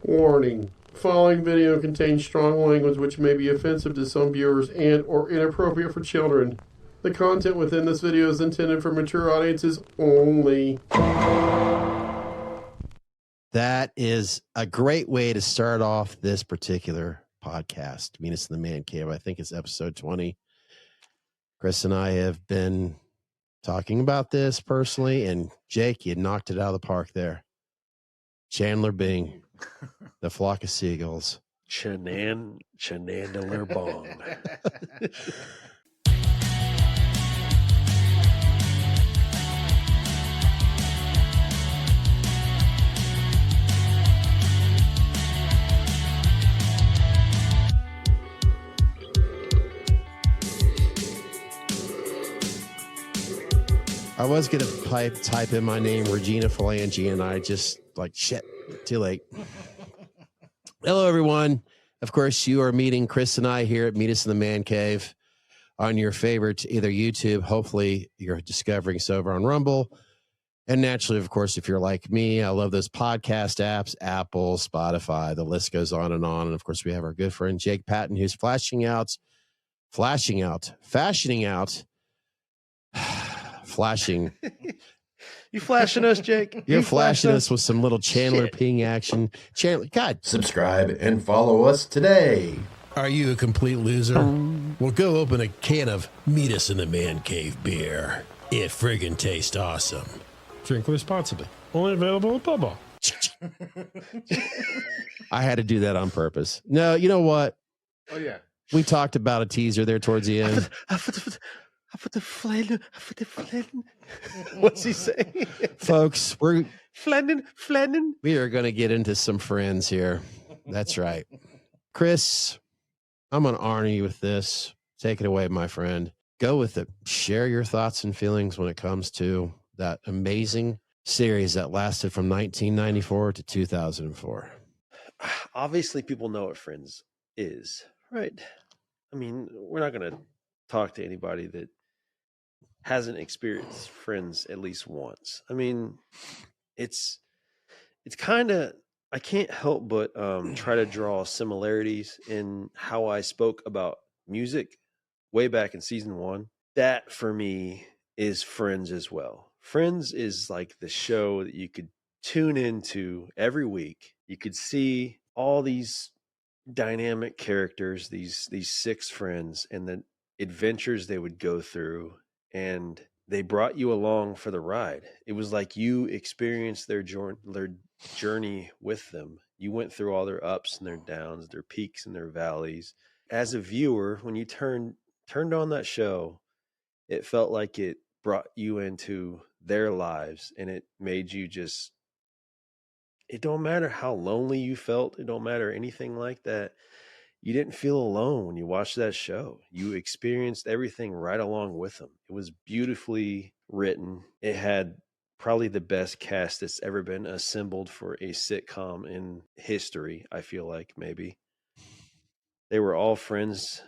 Warning. Following video contains strong language which may be offensive to some viewers and or inappropriate for children. The content within this video is intended for mature audiences only. That is a great way to start off this particular podcast, Reminisce in the Man Cave. I think it's episode 20. Chris and I have been talking about this personally, and Jake, you knocked it out of the park there. Chandler Bing, the flock of seagulls. Chanandler bong. I was going to type in my name, Regina Phalange, and I just shit, too late. Hello, everyone. Of course, you are meeting Chris and I here at Meet Us in the Man Cave on your favorite, either YouTube. Hopefully, you're discovering us over on Rumble. And naturally, of course, if you're like me, I love those podcast apps, Apple, Spotify, the list goes on. And, of course, we have our good friend Jake Patton, who's fashioning out. Flashing. You flashing us, Jake? You're flashing us with some little Chandler Ping action. Chandler, God. Subscribe and follow us today. Are you a complete loser? Well, go open a can of Meet Us in the Man Cave beer. It friggin' tastes awesome. Drink responsibly. Only available at Bubba. I had to do that on purpose. No, you know what? Oh, yeah. We talked about a teaser there towards the end. What's he saying? Folks, we are going to get into some friends here. That's right. Chris, I'm going to honor you with this. Take it away, my friend. Go with it. Share your thoughts and feelings when it comes to that amazing series that lasted from 1994 to 2004. Obviously, people know what Friends is, right? I mean, we're not going to talk to anybody that hasn't experienced Friends at least once. I mean, it's kind of, I can't help but try to draw similarities in how I spoke about music way back in season 1. That for me is Friends as well. Friends is like the show that you could tune into every week. You could see all these dynamic characters, these 6 friends, and the adventures they would go through, and they brought you along for the ride. It was like you experienced their journey with them. You went through all their ups and their downs, their peaks and their valleys. As a viewer, when you turned on that show, it felt like it brought you into their lives, and it made you just, it don't matter how lonely you felt. It don't matter anything like that. You didn't feel alone when you watched that show. You experienced everything right along with them. It was beautifully written. It had probably the best cast that's ever been assembled for a sitcom in history, I feel like, maybe. They were all friends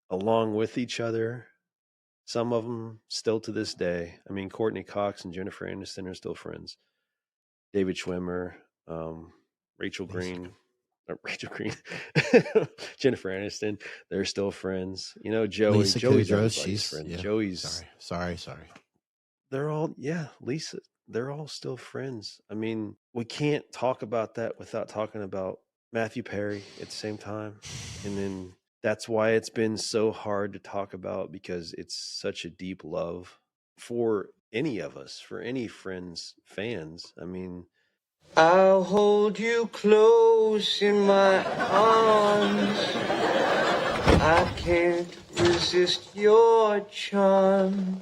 along with each other. Some of them still to this day. I mean, Courtney Cox and Jennifer Aniston are still friends. David Schwimmer, Rachel Green, Jennifer Aniston, they're still friends. You know, Joey's everybody's friend. Yeah. Joey's sorry. They're all, Lisa, they're all still friends. I mean, we can't talk about that without talking about Matthew Perry at the same time. And then that's why it's been so hard to talk about, because it's such a deep love for any of us, for any Friends fans. I mean, I'll hold you close in my arms. I can't resist your charm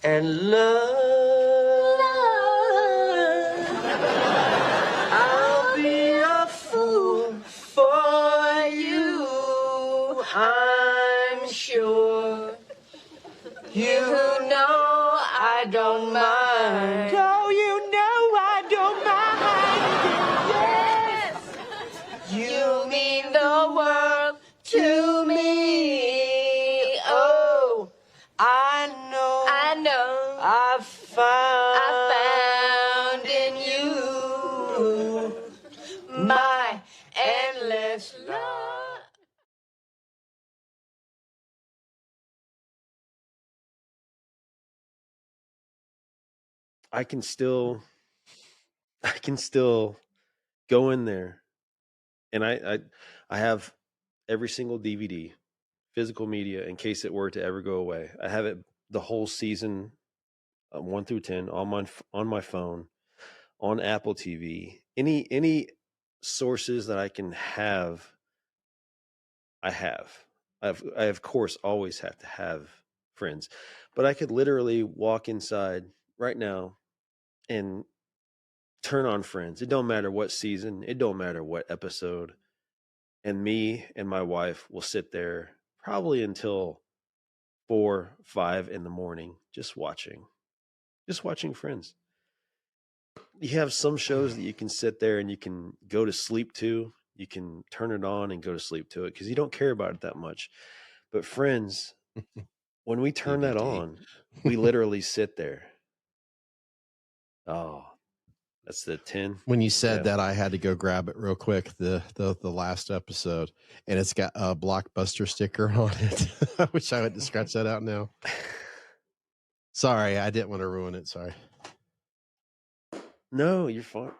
and love. I'll be a fool for you, I'm sure. You know I don't mind. Oh, you know I don't mind. Yes, you mean the world to me. Oh, I know. I found in you my I can still go in there, and I have every single DVD, physical media, in case it were to ever go away. I have it the whole season, 1 through 10, on my phone, on Apple TV. Any sources that I can have, I have. I of course always have to have Friends, but I could literally walk inside right now and turn on Friends. It don't matter what season, it don't matter what episode, and me and my wife will sit there probably until 4, 5 in the morning, just watching Friends. You have some shows that you can sit there and you can go to sleep to. You can turn it on and go to sleep to it because you don't care about it that much. But Friends, when we turn that DVD. on, we literally sit there. Oh, that's the 10. When you said Yeah. that, I had to go grab it real quick. The last episode, and it's got a Blockbuster sticker on it. I wish I had to scratch that out now. Sorry, I didn't want to ruin it. Sorry. No, you're fine.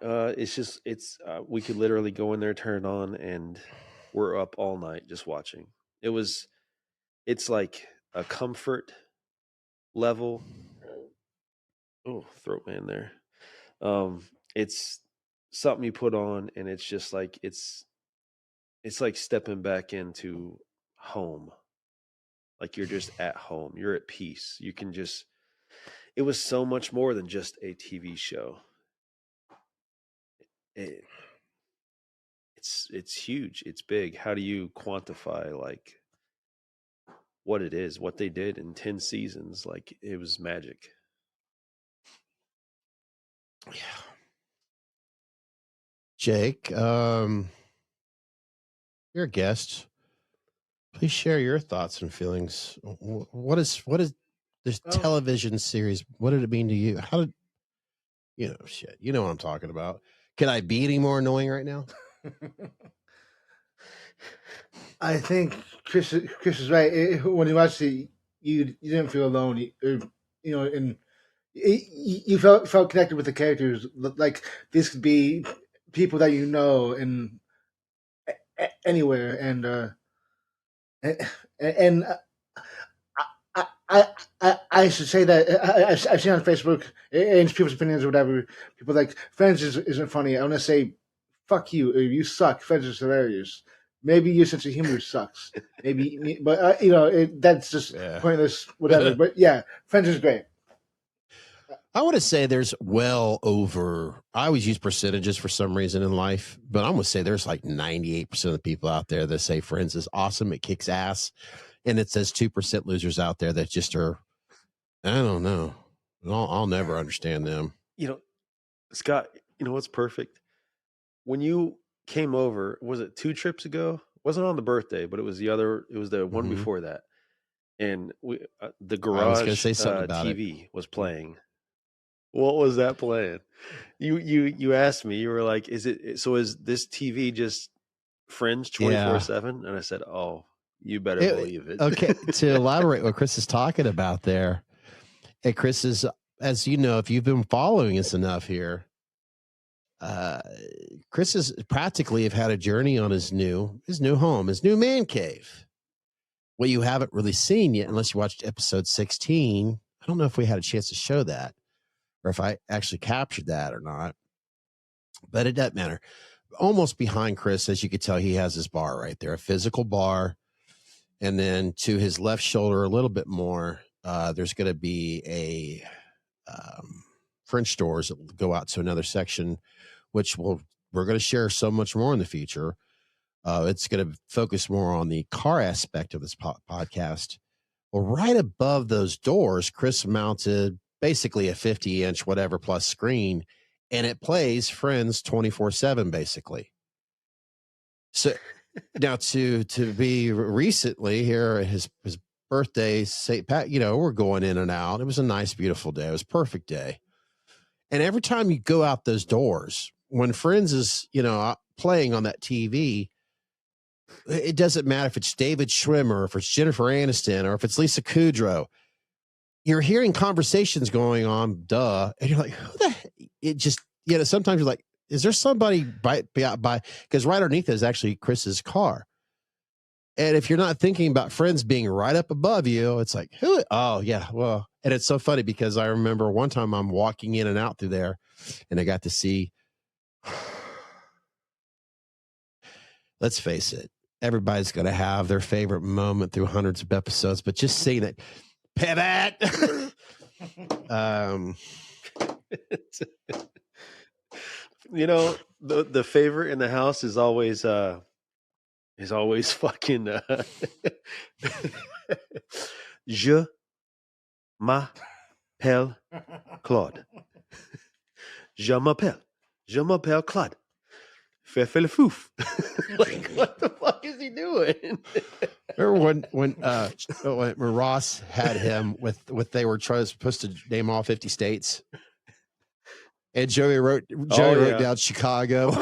We could literally go in there, turn it on, and we're up all night just watching. It's like a comfort level. Oh, throat man there. It's something you put on, and it's just like it's like stepping back into home. Like you're just at home. You're at peace. You can just. It was so much more than just a TV show. It's huge. It's big. How do you quantify like what it is, what they did in 10 seasons? Like it was magic. Yeah. Jake, you're a guest. Please share your thoughts and feelings. What is this television series? What did it mean to you? How did shit? You know what I'm talking about. Can I be any more annoying right now? I think Chris is right. When you watched it, you didn't feel alone. And you felt connected with the characters. Like this could be people that you know and anywhere, and I should say that I've seen on Facebook and people's opinions or whatever. People like Friends isn't funny. I want to say, fuck you. You suck. Friends is hilarious. Maybe your sense of humor sucks. Maybe, but that's just pointless. Whatever. But yeah, Friends is great. I want to say there's well over. I always use percentages for some reason in life, but I'm going to say there's like 98% of the people out there that say Friends is awesome. It kicks ass. And it says 2% losers out there that just are, I don't know. I'll never understand them. Scott, what's perfect? When you came over, was it 2 trips ago? It wasn't on the birthday, but it was the one before that. And the garage TV was playing. What was that playing? You asked me, you were like, is this TV just Friends 24/7? And I said, oh, you better believe it. Okay, to elaborate what Chris is talking about there, and Chris is, as you know, if you've been following us enough here, Chris has practically have had a journey on his new home, his new man cave. Well, you haven't really seen yet, unless you watched episode 16. I don't know if we had a chance to show that, or if I actually captured that or not, but it doesn't matter. Almost behind Chris, as you could tell, he has his bar right there, a physical bar. And then to his left shoulder, a little bit more, there's going to be a French doors that will go out to another section, which we're going to share so much more in the future. It's going to focus more on the car aspect of this podcast. Well, right above those doors, Chris mounted basically a 50-inch whatever plus screen, and it plays Friends 24/7 basically. So now to be recently here, his birthday, St. Pat, we're going in and out. It was a nice, beautiful day. It was a perfect day. And every time you go out those doors, when Friends is, playing on that TV, it doesn't matter if it's David Schwimmer, if it's Jennifer Aniston, or if it's Lisa Kudrow. you're hearing conversations going on, duh, and you're like, who the heck? It just, sometimes you're like, is there somebody by, because right underneath is actually Chris's car. And if you're not thinking about Friends being right up above you, it's like, who? Oh, yeah. Well, and it's so funny because I remember one time I'm walking in and out through there and I got to see, let's face it, everybody's going to have their favorite moment through hundreds of episodes, but just seeing it, pivot. The favorite in the house is always fucking Je m'appelle Claude. Je m'appelle Claude. Fais le fouf. Like, what the fuck is he doing? Remember when Ross had him with they were supposed to name all 50 states, and Joey wrote down Chicago.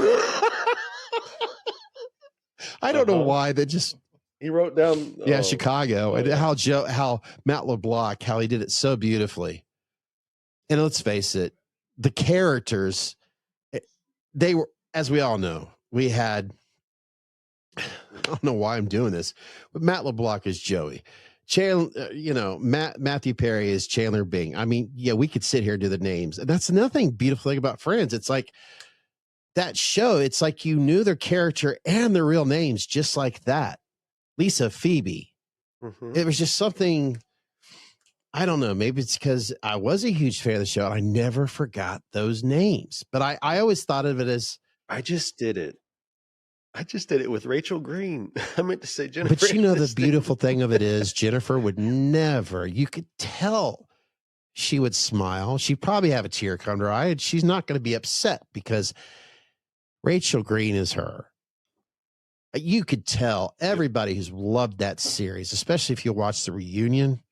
I don't know why that just he wrote down Chicago, and how Matt LeBlanc, how he did it so beautifully. And let's face it, the characters, they were, as we all know, we had, I don't know why I'm doing this, but Matt LeBlanc is Joey. Matthew Perry is Chandler Bing. I mean, yeah, we could sit here and do the names. And that's another beautiful thing about Friends. It's like that show, it's like you knew their character and their real names just like that. Lisa, Phoebe. Mm-hmm. It was just something, I don't know, maybe it's because I was a huge fan of the show and I never forgot those names. But I always thought of it as, I just did it with Rachel Green. I meant to say Jennifer. But the beautiful thing of it is Jennifer would never, you could tell she would smile. She'd probably have a tear come to her eye. And she's not going to be upset because Rachel Green is her. You could tell everybody who's loved that series, especially if you watch the reunion,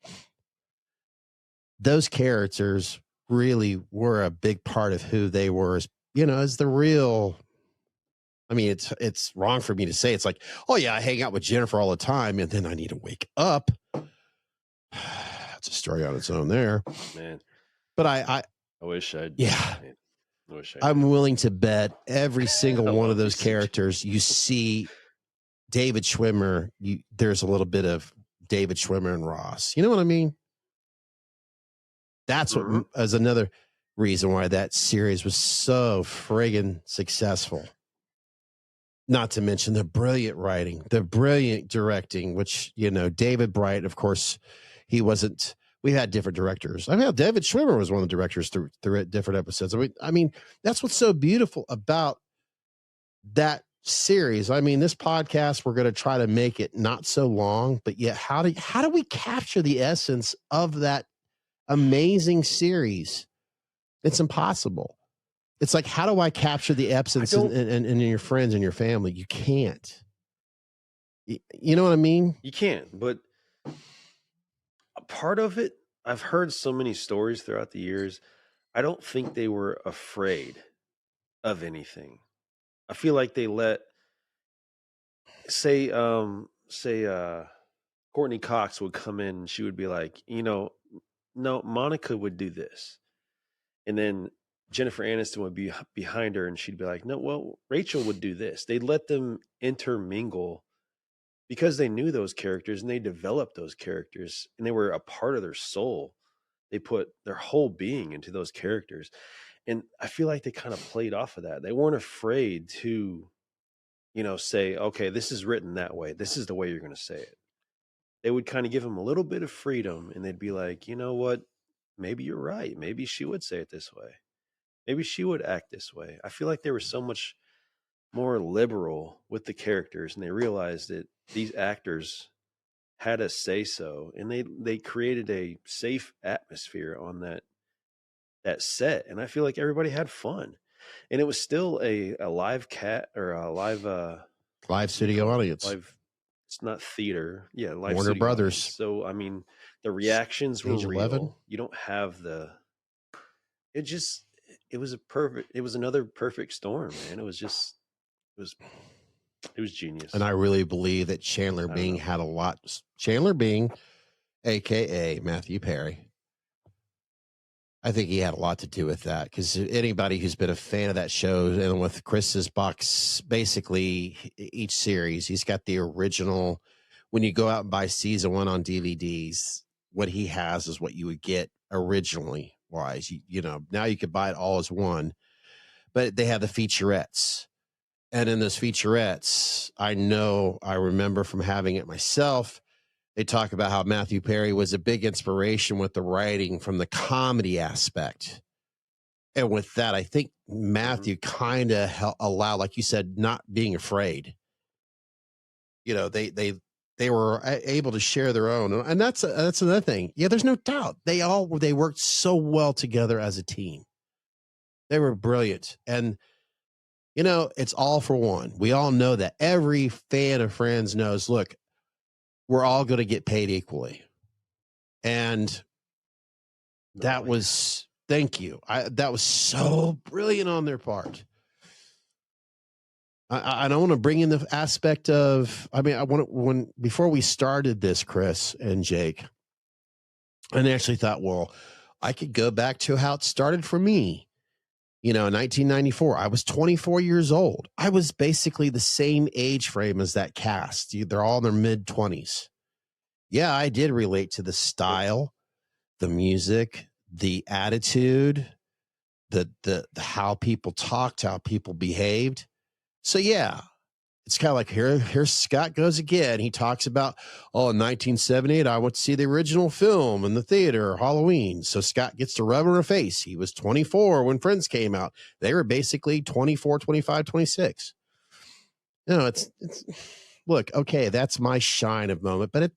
those characters really were a big part of who they were as the real. I mean, it's wrong for me to say. It's like, oh yeah, I hang out with Jennifer all the time, and then I need to wake up. It's a story on its own there, man. But I wish I'd. Yeah, I wish I'm willing to bet every single one of those characters. You see David Schwimmer. There's a little bit of David Schwimmer and Ross. You know what I mean? That's what is another reason why that series was so friggin' successful. Not to mention the brilliant writing, the brilliant directing, which, David Bright, of course, we had different directors. I mean, David Schwimmer was one of the directors through different episodes. I mean, that's what's so beautiful about that series. I mean, this podcast, we're going to try to make it not so long, but yet how do we capture the essence of that amazing series? It's impossible. It's like, how do I capture the essence in your friends and your family? You can't. You know what I mean? You can't, but a part of it, I've heard so many stories throughout the years. I don't think they were afraid of anything. I feel like they let, say Courtney Cox would come in and she would be like, no, Monica would do this. And then Jennifer Aniston would be behind her and she'd be like, no, well, Rachel would do this. They'd let them intermingle because they knew those characters and they developed those characters and they were a part of their soul. They put their whole being into those characters. And I feel like they kind of played off of that. They weren't afraid to, say, okay, this is written that way. This is the way you're going to say it. They would kind of give them a little bit of freedom and they'd be like, you know what? Maybe you're right. Maybe she would say it this way. Maybe she would act this way. I feel like they were so much more liberal with the characters and they realized that these actors had a say so and they created a safe atmosphere on that set. And I feel like everybody had fun and it was still a live live studio audience. It's not theater. Yeah. Live Warner Brothers. Audience. So, I mean, the reactions were real. 11. You don't have it was another perfect storm, man. It was genius. And I really believe that Chandler Bing had a lot. Chandler Bing, AKA Matthew Perry, I think he had a lot to do with that, because anybody who's been a fan of that show, and with Chris's box, basically each series, he's got the original. When you go out and buy season 1 on DVDs, what he has is what you would get originally wise. You know, now you could buy it all as one, but they have the featurettes. And in those featurettes, I remember from having it myself, they talk about how Matthew Perry was a big inspiration with the writing from the comedy aspect. And with that, I think Matthew kind of allowed, like you said, not being afraid. You know, they were able to share their own. And that's another thing. Yeah, there's no doubt. They worked so well together as a team. They were brilliant. And, you know, it's all for one. We all know that. Every fan of Friends knows, look, we're all going to get paid equally. And that was, thank you. That was so brilliant on their part. I don't want to bring in the aspect of, before we started this, Chris and Jake, I actually thought, well, I could go back to how it started for me. You know, in 1994, I was 24 years old. I was basically the same age frame as that cast. They're all in their mid-20s. Yeah, I did relate to the style, the music, the attitude, the how people talked, how people behaved. So yeah, it's kind of like here Scott goes again. He talks about, in 1978, I went to see the original film in the theater, Halloween. So Scott gets to rub in her face. He was 24 when Friends came out. They were basically 24, 25, 26. You know, it's look, okay, that's my shine of moment, but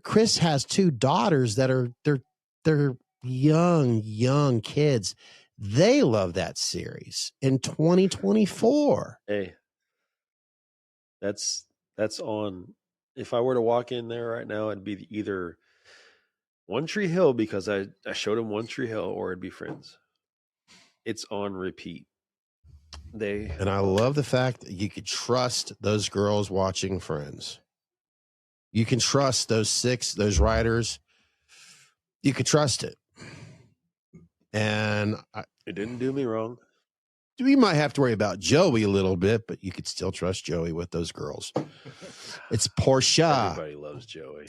Chris has 2 daughters that are they're young kids. They love that series in 2024. Hey, that's on. If I were to walk in there right now, it'd be either One Tree Hill, because I showed him One Tree Hill, or it'd be Friends. It's on repeat. And I love the fact that you could trust those girls watching Friends. You can trust those writers. You could trust it. And it didn't do me wrong. We might have to worry about Joey a little bit, but you could still trust Joey with those girls. It's Portia. Everybody loves Joey.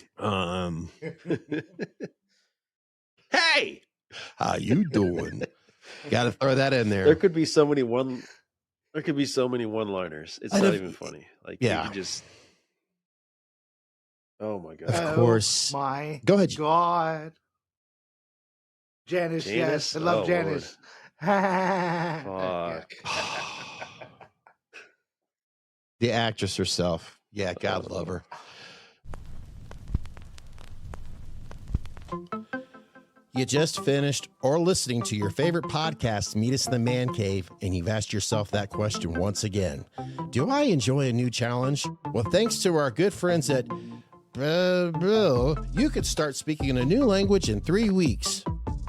Hey, how you doing? Got to throw that in there. There could be so many one-liners. It's not even funny. Like, yeah, you could just. Oh my god! Of course. My go ahead. God. Janice, yes, I love Janice. Fuck. The actress herself. Yeah, God love her. You just finished or listening to your favorite podcast, Meet Us in the Man Cave, and you've asked yourself that question once again. Do I enjoy a new challenge? Well, thanks to our good friends at you could start speaking in a new language in 3 weeks.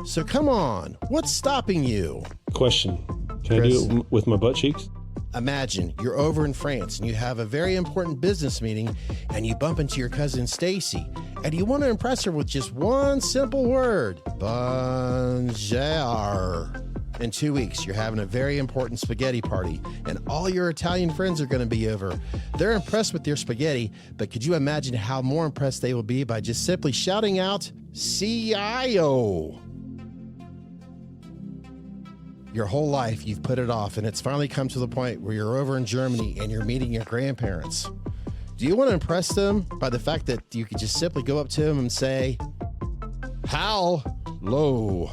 So come on, what's stopping you? Question. Can I do it with my butt cheeks? Imagine you're over in France and you have a very important business meeting and you bump into your cousin Stacy and you want to impress her with just one simple word. Bonjour. In 2 weeks, you're having a very important spaghetti party and all your Italian friends are going to be over. They're impressed with your spaghetti, but could you imagine how more impressed they will be by just simply shouting out, CIO? Your whole life, you've put it off, and it's finally come to the point where you're over in Germany and you're meeting your grandparents. Do you want to impress them by the fact that you could just simply go up to them and say, hello?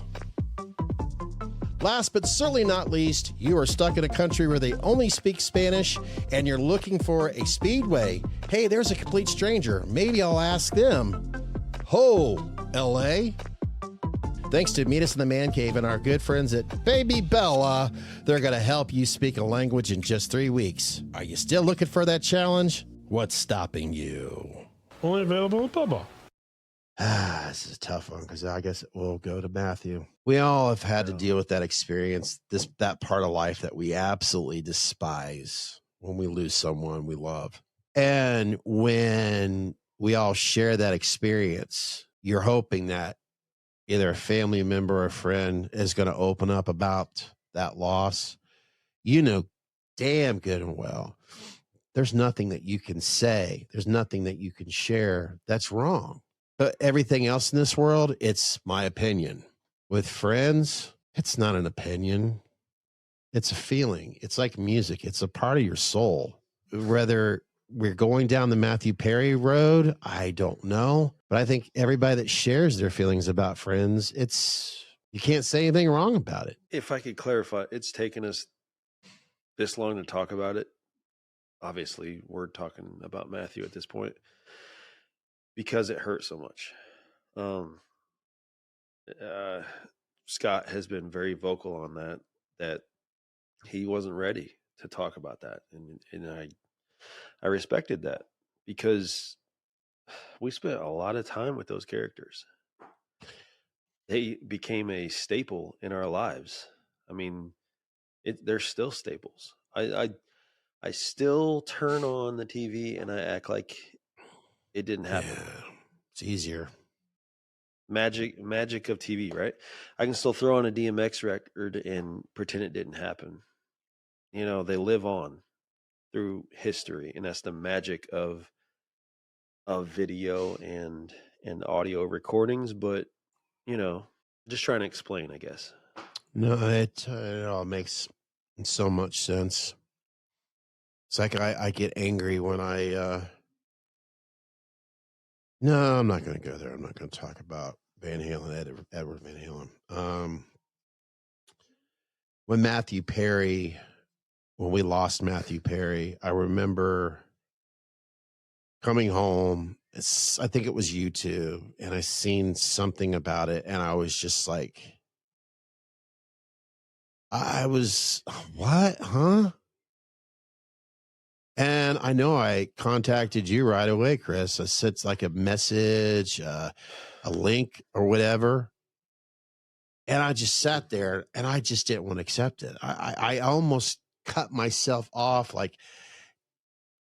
Last but certainly not least, you are stuck in a country where they only speak Spanish and you're looking for a speedway. Hey, there's a complete stranger. Maybe I'll ask them. Ho, LA? Thanks to Meet Us in the Man Cave and our good friends at Baby Bella, they're going to help you speak a language in just 3 weeks. Are you still looking for that challenge? What's stopping you? Only available at Bubba. This is a tough one because I guess it will go to Matthew. We all have had to deal with that experience, that part of life that we absolutely despise when we lose someone we love. And when we all share that experience, you're hoping that either a family member or a friend is going to open up about that loss, you know damn good and well there's nothing that you can say, there's nothing that you can share that's wrong. But everything else in this world, it's my opinion. With friends, it's not an opinion, it's a feeling. It's like music, it's a part of your soul. Whether we're going down the Matthew Perry road, I don't know. But I think everybody that shares their feelings about friends, you can't say anything wrong about it. If I could clarify, it's taken us this long to talk about it. Obviously, we're talking about Matthew at this point because it hurt so much. Scott has been very vocal on that he wasn't ready to talk about that, and I respected that because we spent a lot of time with those characters. They became a staple in our lives. I mean, they're still staples. I still turn on the TV and I act like it didn't happen. Yeah, it's easier. Magic of TV, right? I can still throw on a DMX record and pretend it didn't happen. You know, they live on through history, and that's the magic of video and audio recordings. But you know, just trying to explain, I guess. No, it all makes so much sense. It's like I get angry when no, I'm not going to go there. I'm not going to talk about Van Halen, Edward Van Halen. When we lost Matthew Perry, I remember coming home. I think it was YouTube, and I seen something about it, and I was just like, what, huh? And I know I contacted you right away, Chris. I sent like a message, a link or whatever. And I just sat there and I just didn't want to accept it. I almost cut myself off. Like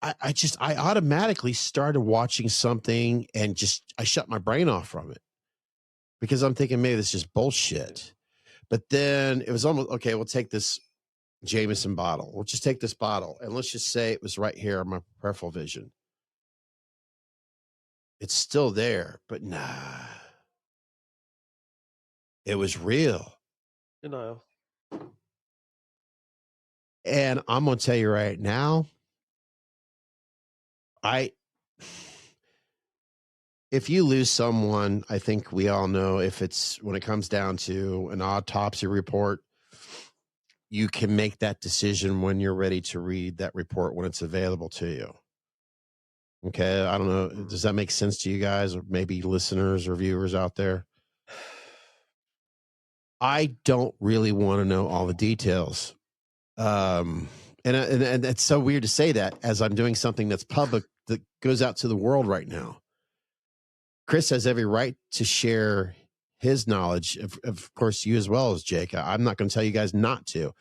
I automatically started watching something and I shut my brain off from it because I'm thinking maybe this is just bullshit. But then it was almost, okay, we'll take this Jameson bottle. We'll just take this bottle and let's just say it was right here on my peripheral vision. It's still there, but nah, it was real. Denial. And I'm going to tell you right now, if you lose someone, I think we all know when it comes down to an autopsy report, you can make that decision when you're ready to read that report when it's available to you. Okay. I don't know. Does that make sense to you guys or maybe listeners or viewers out there? I don't really want to know all the details. And it's so weird to say that as I'm doing something that's public that goes out to the world right now. Chris has every right to share his knowledge. Of course, you as well as Jake. I'm not going to tell you guys not to.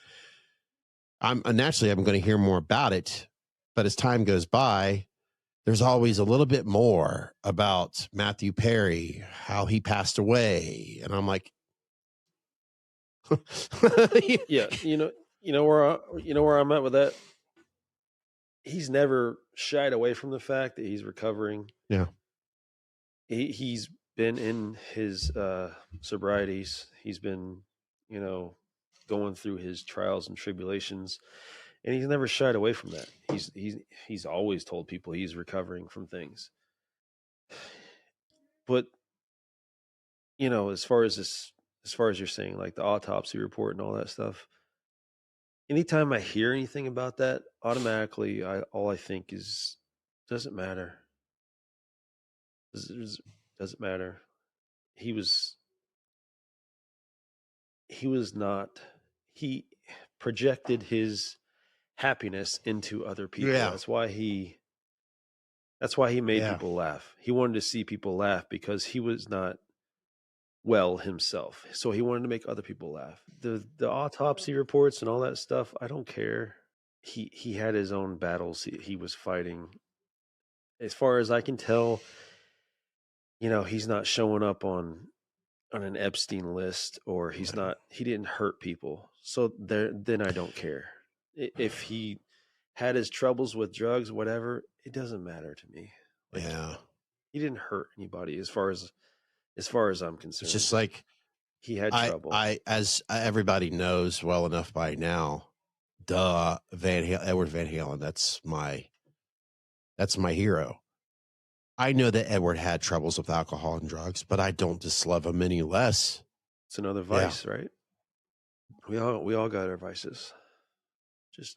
I'm going to hear more about it. But as time goes by, there's always a little bit more about Matthew Perry, how he passed away. And I'm like, yeah, you know where I'm at with that. He's never shied away from the fact that he's recovering. Yeah. He's been in his sobrieties. He's been, going through his trials and tribulations, and he's never shied away from that. He's always told people he's recovering from things. But as far as you're saying, like the autopsy report and all that stuff, anytime I hear anything about that, automatically all I think is, doesn't matter. Doesn't matter. He projected his happiness into other people. Yeah. That's why he made people laugh. He wanted to see people laugh because he was not well himself. So he wanted to make other people laugh. The autopsy reports and all that stuff, I don't care. He had his own battles he was fighting. As far as I can tell, he's not showing up on on an Epstein list, or he didn't hurt people. So then I don't care. If he had his troubles with drugs, whatever, it doesn't matter to me. Like, Yeah. he didn't hurt anybody as far as I'm concerned. It's just like he had trouble. As everybody knows well enough by now, Edward Van Halen, that's my hero. I know that Edward had troubles with alcohol and drugs, but I don't dislove him any less. It's another vice, right? We all got our vices. Just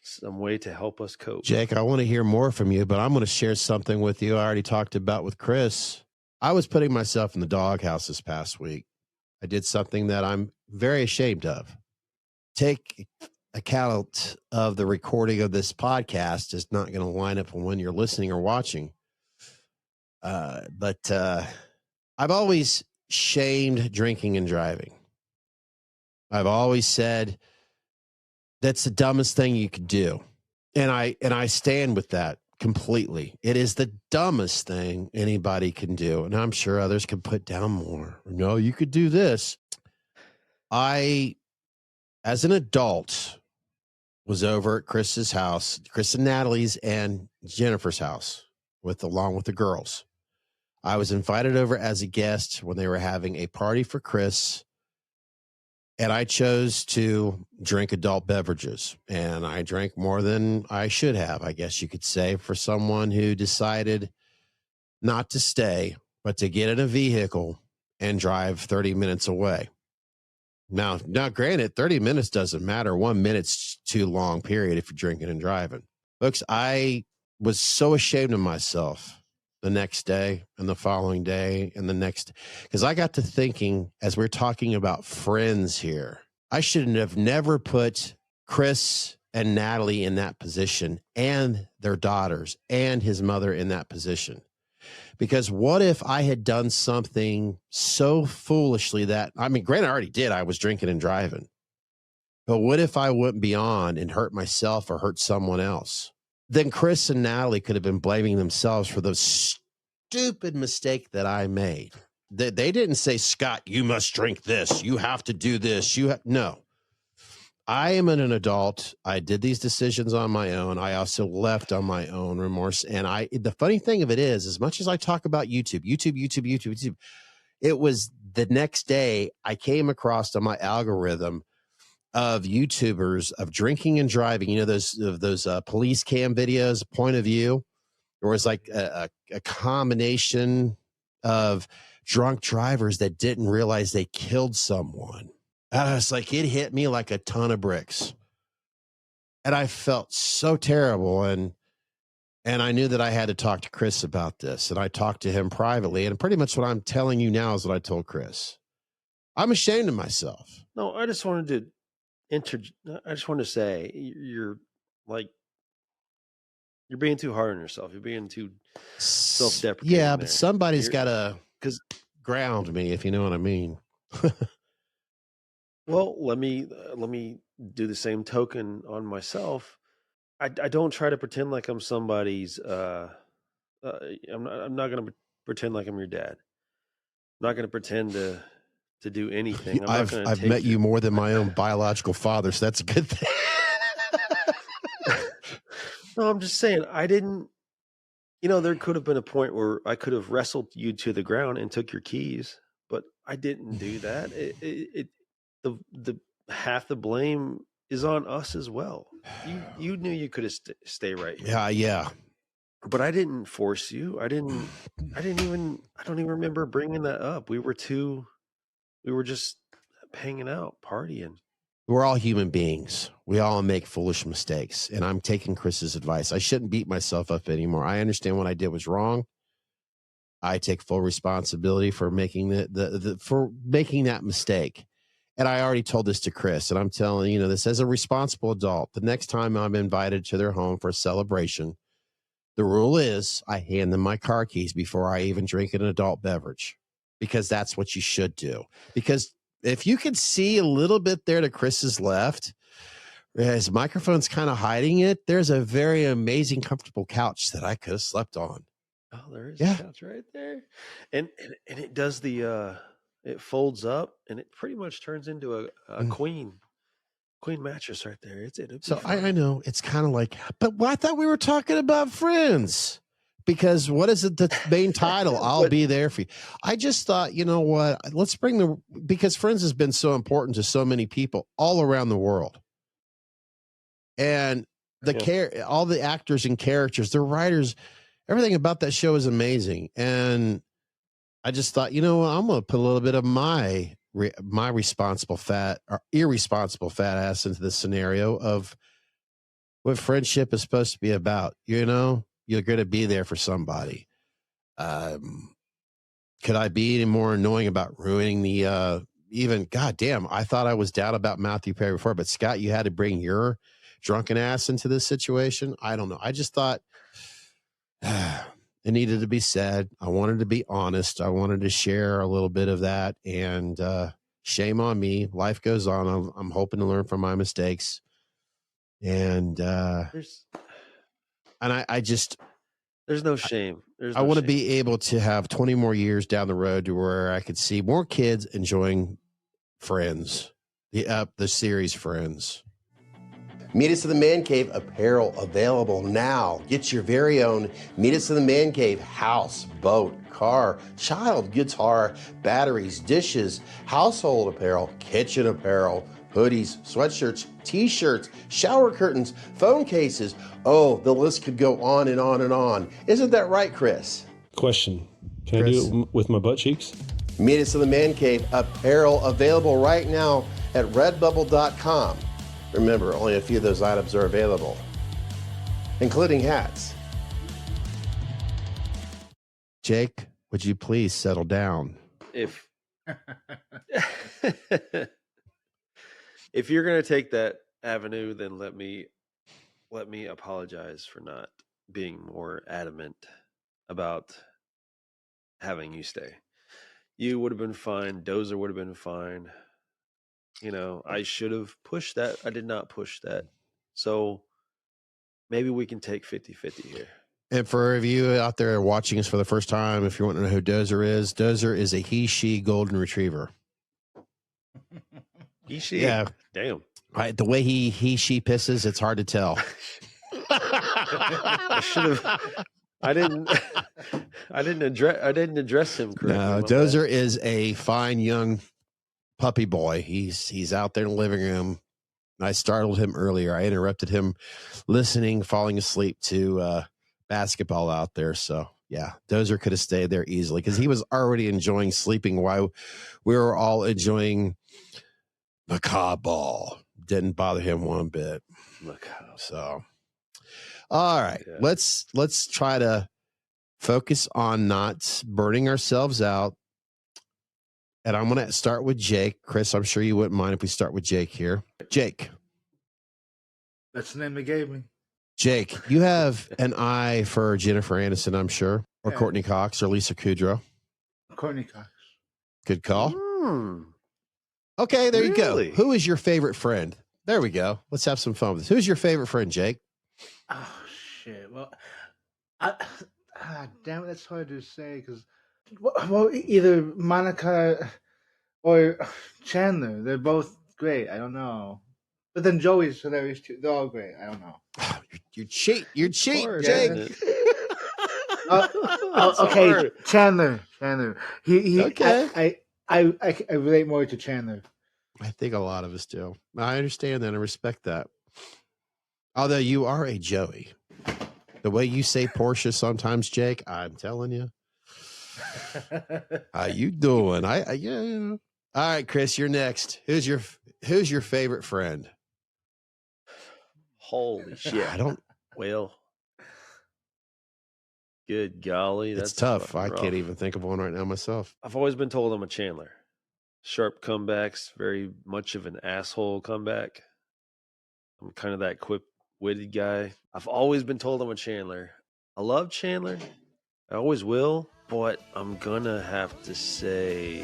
some way to help us cope. Jake, I want to hear more from you, but I'm going to share something with you I already talked about with Chris. I was putting myself in the doghouse this past week. I did something that I'm very ashamed of. Take account of the recording of this podcast is not going to line up when you're listening or watching. But I've always shamed drinking and driving. I've always said that's the dumbest thing you could do. And I stand with that completely. It is the dumbest thing anybody can do. And I'm sure others can put down more. No, you could do this. I, as an adult, was over at Chris's house, Chris and Natalie's and Jennifer's house, along with the girls. I was invited over as a guest when they were having a party for Chris, and I chose to drink adult beverages, and I drank more than I should have, I guess you could say, for someone who decided not to stay, but to get in a vehicle and drive 30 minutes away. Now, granted, 30 minutes doesn't matter. 1 minute's too long, period, if you're drinking and driving. Folks, I was so ashamed of myself the next day and the following day and the next, because I got to thinking, as we're talking about friends here, I should have never put Chris and Natalie in that position and their daughters and his mother in that position. Because what if I had done something so foolishly that, I mean, granted, I already did. I was drinking and driving. But what if I went beyond and hurt myself or hurt someone else? Then Chris and Natalie could have been blaming themselves for the stupid mistake that I made. They didn't say, Scott, you must drink this. You have to do this. No. I am an adult. I did these decisions on my own. I also left on my own remorse. And the funny thing of it is, as much as I talk about YouTube, it was the next day I came across on my algorithm of YouTubers of drinking and driving. You know, those police cam videos, point of view. There was like a combination of drunk drivers that didn't realize they killed someone. And I was like, it hit me like a ton of bricks. And I felt so terrible. And I knew that I had to talk to Chris about this. And I talked to him privately. And pretty much what I'm telling you now is what I told Chris. I'm ashamed of myself. No, I just wanted to say you're being too hard on yourself. You're being too self-deprecating. Yeah, but somebody's got to ground me, if you know what I mean. Well, let me do the same token on myself. I don't try to pretend like I'm somebody's. I'm not going to pretend like I'm your dad. I'm not going to pretend to do anything. I've met you more than my own biological father, so that's a good thing. No, I'm just saying I didn't. You know, there could have been a point where I could have wrestled you to the ground and took your keys, but I didn't do that. The half the blame is on us as well. You knew you could have stay right here. Yeah. But I didn't force you. I don't even remember bringing that up. We were just hanging out, partying. We're all human beings. We all make foolish mistakes. And I'm taking Chris's advice. I shouldn't beat myself up anymore. I understand what I did was wrong. I take full responsibility for making for making that mistake. And I already told this to Chris, and I'm telling you, this as a responsible adult. The next time I'm invited to their home for a celebration, the rule is I hand them my car keys before I even drink an adult beverage, because that's what you should do. Because if you can see a little bit there to Chris's left, his microphone's kind of hiding it. There's a very amazing, comfortable couch that I could have slept on. Oh, there is a couch right there, and it does the It folds up and it pretty much turns into a Mm. queen mattress right there. It'd be So fun. I know it's kind of like, but I thought we were talking about Friends. Because what is it, the main title? I'll But- be there for you. I just thought, you know what? Let's bring because Friends has been so important to so many people all around the world. And all the actors and characters, the writers, everything about that show is amazing. And I just thought, you know what? I'm going to put a little bit of my responsible fat or irresponsible fat ass into this scenario of what friendship is supposed to be about. You know, you're going to be there for somebody. Could I be any more annoying about ruining the even goddamn? I thought I was down about Matthew Perry before, but Scott, you had to bring your drunken ass into this situation. I don't know. I just thought it needed to be said. I wanted to be honest. I wanted to share a little bit of that, and shame on me. Life goes on. I'm hoping to learn from my mistakes, and I just. There's no shame. I want to be able to have 20 more years down the road to where I could see more kids enjoying Friends, the series Friends. Meet Us in the Man Cave apparel available now. Get your very own Meet Us in the Man Cave house, boat, car, child, guitar, batteries, dishes, household apparel, kitchen apparel, hoodies, sweatshirts, t-shirts, shower curtains, phone cases. Oh, the list could go on and on and on. Isn't that right, Chris? Question. Can I do it with my butt cheeks? Meet Us in the Man Cave apparel available right now at redbubble.com. Remember, only a few of those items are available, including hats. Jake, would you please settle down? If you're going to take that avenue, then let me apologize for not being more adamant about having you stay. You would have been fine. Dozer would have been fine. You know, I should have pushed that. I did not push that. So maybe we can take 50-50 here. And for you out there watching us for the first time, if you want to know who Dozer is a he-she golden retriever. He-she? Yeah. Damn. The way he-she pisses, it's hard to tell. I should have. I didn't address him correctly. No, Dozer is a fine young puppy boy. He's out there in the living room. I startled him earlier. I interrupted him listening, falling asleep to basketball out there. So yeah, Dozer could have stayed there easily because he was already enjoying sleeping while we were all enjoying macabre ball. Didn't bother him one bit. Macabre. So all right, Yeah. let's try to focus on not burning ourselves out. And I'm going to start with Jake. Chris, I'm sure you wouldn't mind if we start with Jake here. Jake. That's the name they gave me. Jake, you have an eye for Jennifer Aniston, I'm sure, or Yeah. Courtney Cox or Lisa Kudrow. Courtney Cox. Good call. Hmm. Okay, there you Really? go. Who is your favorite friend? There we go. Let's have some fun with this. Who's your favorite friend, Jake? Oh shit! Well, damn it, that's hard to say because, well, either Monica or Chandler. They're both great. I don't know, but then Joey's hilarious too. They're all great. I don't know. You're cheat, course, Jake. isn't it? It's Okay, hard. Chandler. He. Okay. I relate more to Chandler. I think a lot of us do. I understand that and respect that. Although you are a Joey. The way you say Portia sometimes, Jake, I'm telling you. How you doing? Yeah. All right, Chris, you're next. Who's your favorite friend? Holy shit! I don't. Well, good golly, It's that's tough. fucking I rough. can't even think of one right now myself. I've always been told I'm a Chandler. Sharp comebacks, very much of an asshole comeback. I'm kind of that quick-witted guy. I've always been told I'm a Chandler. I love Chandler. I always will, but I'm gonna have to say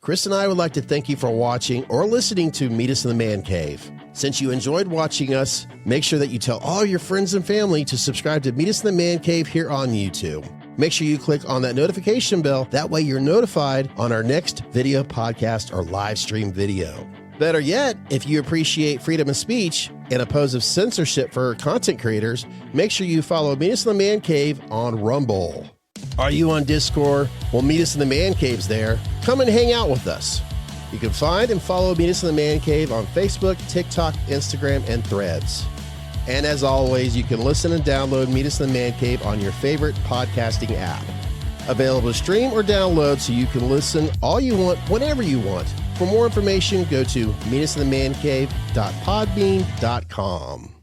Chris and I would like to thank you for watching or listening to Meet Us in the Man Cave. Since you enjoyed watching us, make sure that you tell all your friends and family to subscribe to Meet Us in the Man Cave here on YouTube. Make sure you click on that notification bell. That way you're notified on our next video podcast or live stream video. Better yet, if you appreciate freedom of speech and oppose censorship for content creators, make sure you follow Meet Us in the Man Cave on Rumble. Are you on Discord? Well, Meet Us in the Man Cave's there. Come and hang out with us. You can find and follow Meet Us in the Man Cave on Facebook, TikTok, Instagram, and Threads. And as always, you can listen and download Meet Us in the Man Cave on your favorite podcasting app. Available to stream or download so you can listen all you want, whenever you want. For more information, go to meetusinthemancave.podbean.com.